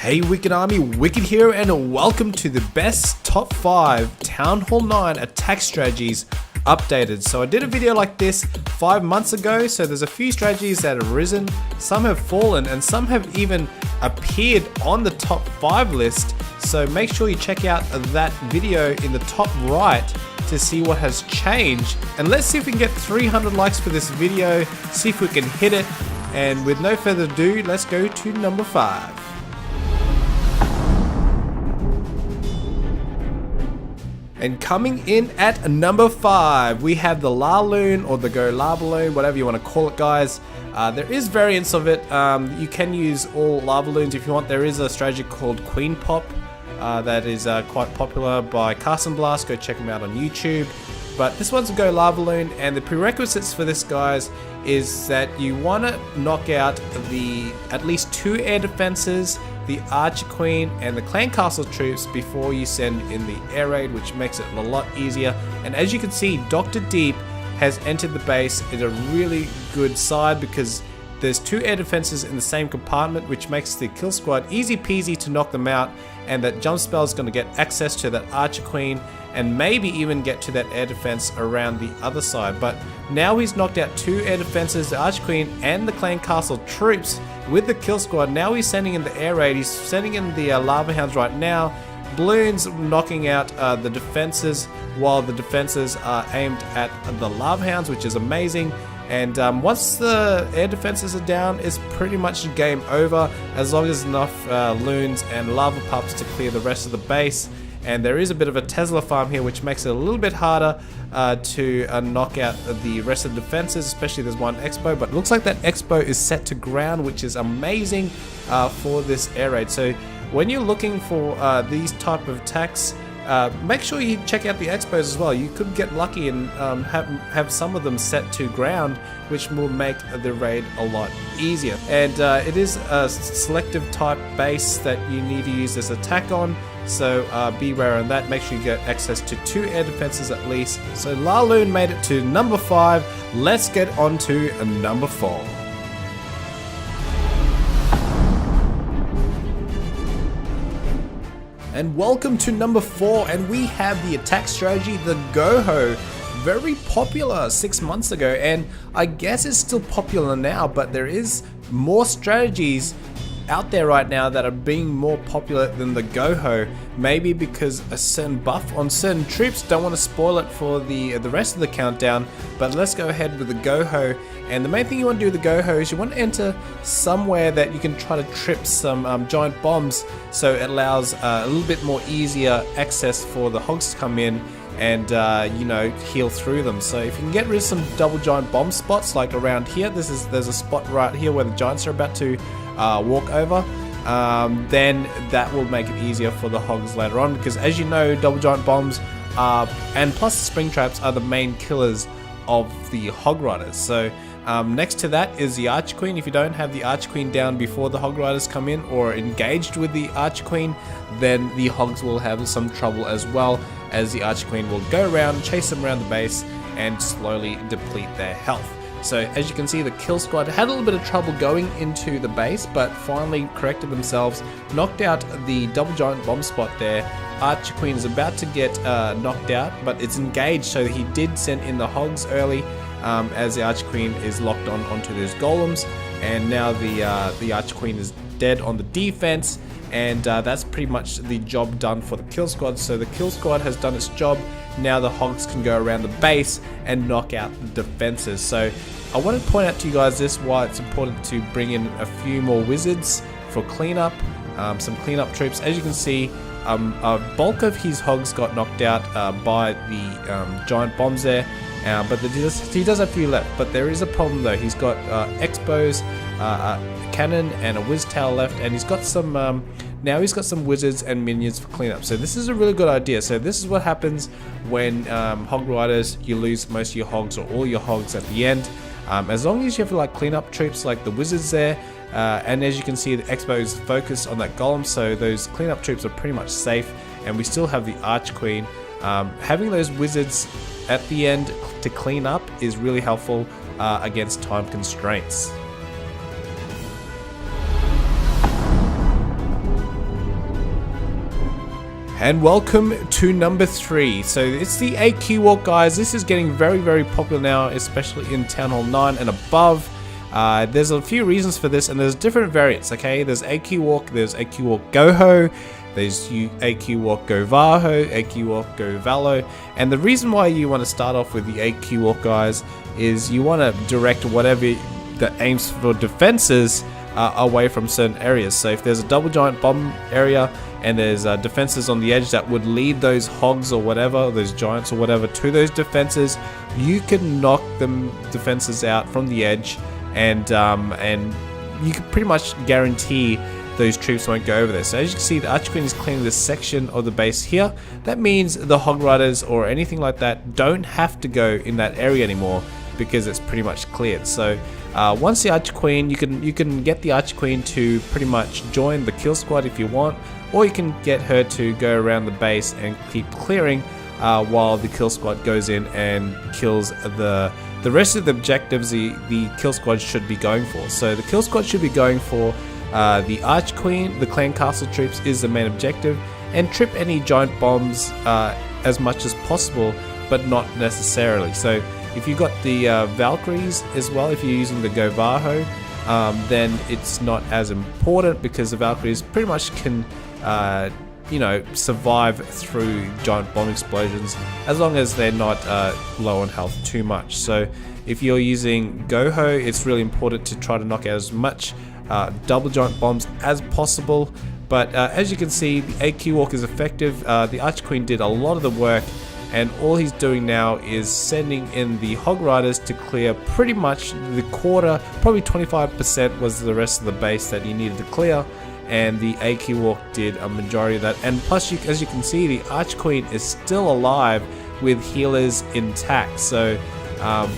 Hey Wicked Army, Wicked here, and welcome to the best top 5 Town Hall 9 attack strategies updated. So I did a video like this 5 months ago, so there's a few strategies that have risen, some have fallen, and some have even appeared on the top 5 list. So make sure you check out that video in the top right to see what has changed. And let's see if we can get 300 likes for this video, see if we can hit it. And with no further ado, let's go to number 5. And coming in at number 5, we have the Laloon, or the Go Lava Loon, whatever you want to call it, guys. There is variants of it. You can use all Lava Loons if you want. There is a strategy called Queen Pop that is quite popular by Carson Blast. Go check them out on YouTube. But this one's a Go Lava Loon, and the prerequisites for this, guys, is that you want to knock out at least 2 air defenses, the Archer Queen, and the Clan Castle troops before you send in the air raid, which makes it a lot easier. And as you can see, Dr. Deep has entered the base in a really good side because there's 2 air defenses in the same compartment, which makes the kill squad easy peasy to knock them out, and that jump spell is going to get access to that Archer Queen and maybe even get to that air defense around the other side. But now he's knocked out 2 air defenses, the Archer Queen and the Clan Castle troops with the kill squad. Now he's sending in the air raid, he's sending in the Lava Hounds right now. Balloons knocking out the defenses, while the defenses are aimed at the Lava Hounds, which is amazing. And once the air defenses are down, it's pretty much game over, as long as enough loons and lava pups to clear the rest of the base. And there is a bit of a Tesla farm here, which makes it a little bit harder to knock out the rest of the defenses, especially there's one Expo. But it looks like that Expo is set to ground, which is amazing for this air raid. So when you're looking for these type of attacks, make sure you check out the Expos as well. You could get lucky and have some of them set to ground, which will make the raid a lot easier. And it is a selective type base that you need to use this attack on, so be aware on that. Make sure you get access to 2 air defenses at least. So Laloon made it to number 5. Let's get on to number 4. And welcome to number 4, and we have the attack strategy, the Goho. Very popular 6 months ago, and I guess it's still popular now, but there is more strategies out there right now that are being more popular than the Goho. Maybe because a certain buff on certain troops. Don't want to spoil it for the rest of the countdown, but let's go ahead with the Goho. And the main thing you want to do with the Goho is you want to enter somewhere that you can try to trip some giant bombs, so it allows a little bit more easier access for the hogs to come in and you know, heal through them. So if you can get rid of some double giant bomb spots, like around here, there's a spot right here where the giants are about to walk over, then that will make it easier for the hogs later on, because as you know, double giant bombs and plus the spring traps are the main killers of the hog riders. So next to that is the Archer Queen. If you don't have the Archer Queen down before the hog riders come in, or engaged with the Archer Queen, then the hogs will have some trouble, as well as the Archer Queen will go around, chase them around the base and slowly deplete their health. So as you can see, the kill squad had a little bit of trouble going into the base, but finally corrected themselves, knocked out the double giant bomb spot there. Archer Queen is about to get knocked out, but it's engaged, so he did send in the hogs early, as the Archer Queen is locked onto those golems. And now the Archer Queen is dead on the defense, and that's pretty much the job done for the kill squad. So the kill squad has done its job. Now the hogs can go around the base and knock out the defenses. So I want to point out to you guys why it's important to bring in a few more wizards for cleanup, some cleanup troops. As you can see, a bulk of his hogs got knocked out by the giant bombs there, but he does have a few left. But there is a problem though. He's got Expos, a cannon and a whiz tail left, and he's got some now he's got some wizards and minions for cleanup. So this is a really good idea. So this is what happens when hog riders, you lose most of your hogs or all your hogs at the end. As long as you have like cleanup troops like the wizards there, and as you can see, the Expo is focused on that golem, so those cleanup troops are pretty much safe. And we still have the Archer Queen. Having those wizards at the end to clean up is really helpful against time constraints. And welcome to number 3. So it's the AQ Walk, guys. This is getting very popular now, especially in Town Hall 9 and above. There's a few reasons for this, and there's different variants, okay? There's AQ Walk, there's AQ Walk Goho, there's AQ Walk Go Vaho, AQ Walk Go Valo. And the reason why you want to start off with the AQ Walk, guys, is you want to direct whatever that aims for defenses away from certain areas. So if there's a double giant bomb area and there's defenses on the edge that would lead those hogs or whatever, those giants or whatever, to those defenses, you can knock them defenses out from the edge, and you can pretty much guarantee those troops won't go over there. So as you can see, the Archer Queen is clearing this section of the base here. That means the Hog Riders or anything like that don't have to go in that area anymore, because it's pretty much cleared. So once the Archer Queen, you can get the Archer Queen to pretty much join the kill squad if you want, or you can get her to go around the base and keep clearing while the kill squad goes in and kills the rest of the objectives the kill squad should be going for. So the kill squad should be going for the Archer Queen, the clan castle troops is the main objective, and trip any giant bombs as much as possible, but not necessarily. So if you got the Valkyries as well, if you're using the Go Vaho, then it's not as important, because the Valkyries pretty much can survive through giant bomb explosions as long as they're not low on health too much. So if you're using Goho, it's really important to try to knock out as much double giant bombs as possible. But as you can see, the AQ Walk is effective. The Archer Queen did a lot of the work, and all he's doing now is sending in the Hog Riders to clear pretty much the quarter, probably 25% was the rest of the base that he needed to clear, and the AQ Walk did a majority of that. And plus, as you can see, the Archer Queen is still alive with healers intact. So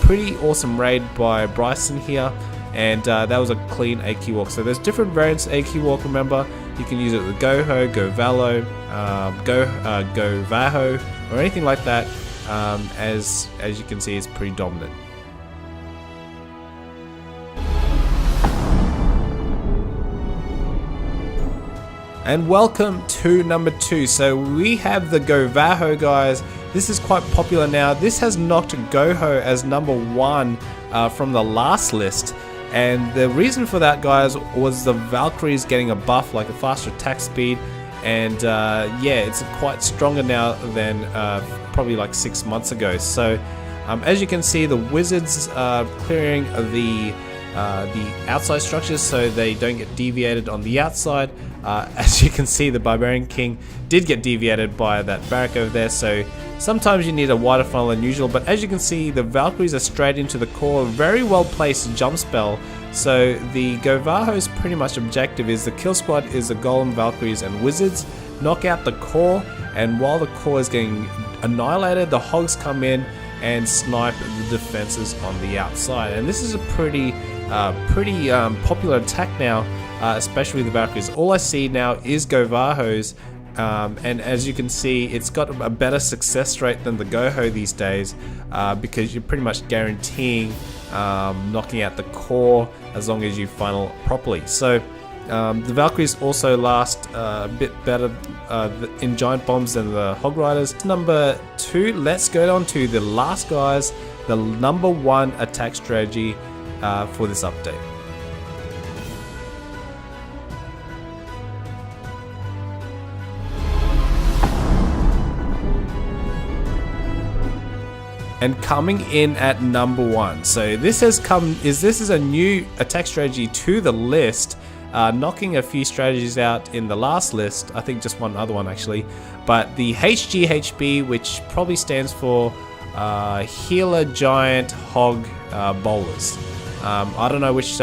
pretty awesome raid by Bryson here, and that was a clean AQ Walk. So there's different variants of AQ Walk, remember. You can use it with Goho, Go Valo, Go Vaho, or anything like that. As you can see, it's pretty dominant. And welcome to number 2. So we have the Go Vaho, guys. This is quite popular now. This has knocked Goho as number 1 from the last list. And the reason for that, guys, was the Valkyries getting a buff, like a faster attack speed. And yeah, it's quite stronger now than probably like 6 months ago. So as you can see, the Wizards are clearing the outside structures so they don't get deviated on the outside. As you can see, the Barbarian King did get deviated by that barrack over there, so sometimes you need a wider funnel than usual. But as you can see, the Valkyries are straight into the core, very well placed jump spell. So the Go Vaho's pretty much objective is the kill squad is the Golem, Valkyries and Wizards, knock out the core, and while the core is getting annihilated, the Hogs come in and snipe the defenses on the outside. And this is a pretty popular attack now, especially the Valkyries. All I see now is Go Vahos, and as you can see, it's got a better success rate than the Goho these days, because you're pretty much guaranteeing knocking out the core as long as you funnel properly. So the Valkyries also last a bit better in giant bombs than the Hog Riders. Number 2, let's go on to the last, guys, the number 1 attack strategy for this update. And coming in at number 1, so this is a new attack strategy to the list, knocking a few strategies out in the last list. I think just one other one actually, but the HGHB, which probably stands for Healer Giant Hog Bowlers. I don't know which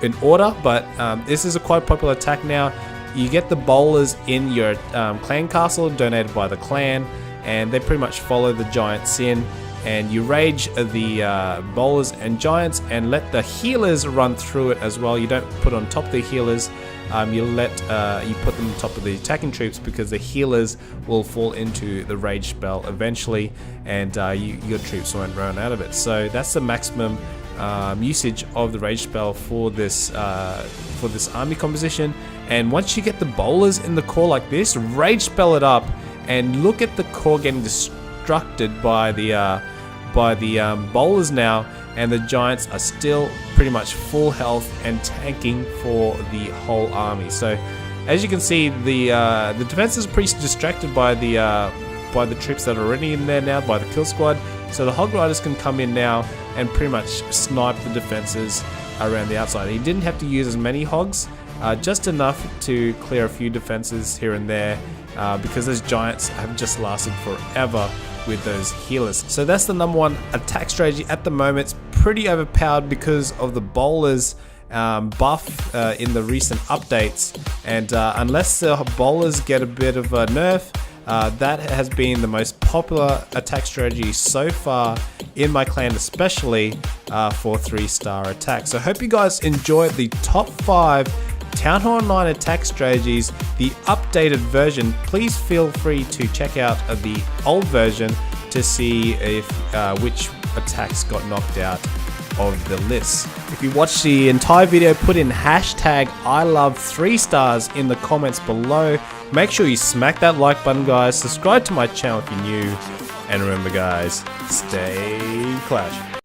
in order, but this is a quite popular attack now. You get the bowlers in your clan castle, donated by the clan, and they pretty much follow the giants in, and you rage the bowlers and giants and let the healers run through it as well. You don't put on top of the healers, you put them on top of the attacking troops, because the healers will fall into the rage spell eventually, and your troops won't run out of it. So that's the maximum usage of the rage spell for this army composition. And once you get the bowlers in the core like this, rage spell it up, and look at the core getting destructed by the bowlers now, and the giants are still pretty much full health and tanking for the whole army. So as you can see, the defense is pretty distracted by the troops that are already in there now, by the kill squad. So the hog riders can come in now and pretty much snipe the defenses around the outside. He didn't have to use as many hogs, just enough to clear a few defenses here and there, because those giants have just lasted forever with those healers. So that's the number one attack strategy at the moment. It's pretty overpowered because of the bowlers buff in the recent updates, and unless the bowlers get a bit of a nerf, that has been the most popular attack strategy so far in my clan, especially for 3-star attacks. So I hope you guys enjoyed the top 5 Town Hall 9 attack strategies, the updated version. Please feel free to check out the old version to see if which attacks got knocked out of the list. If you watched the entire video, put in hashtag I love 3 stars in the comments below. Make sure you smack that like button, guys. Subscribe to my channel if you're new. And remember, guys, stay clashing.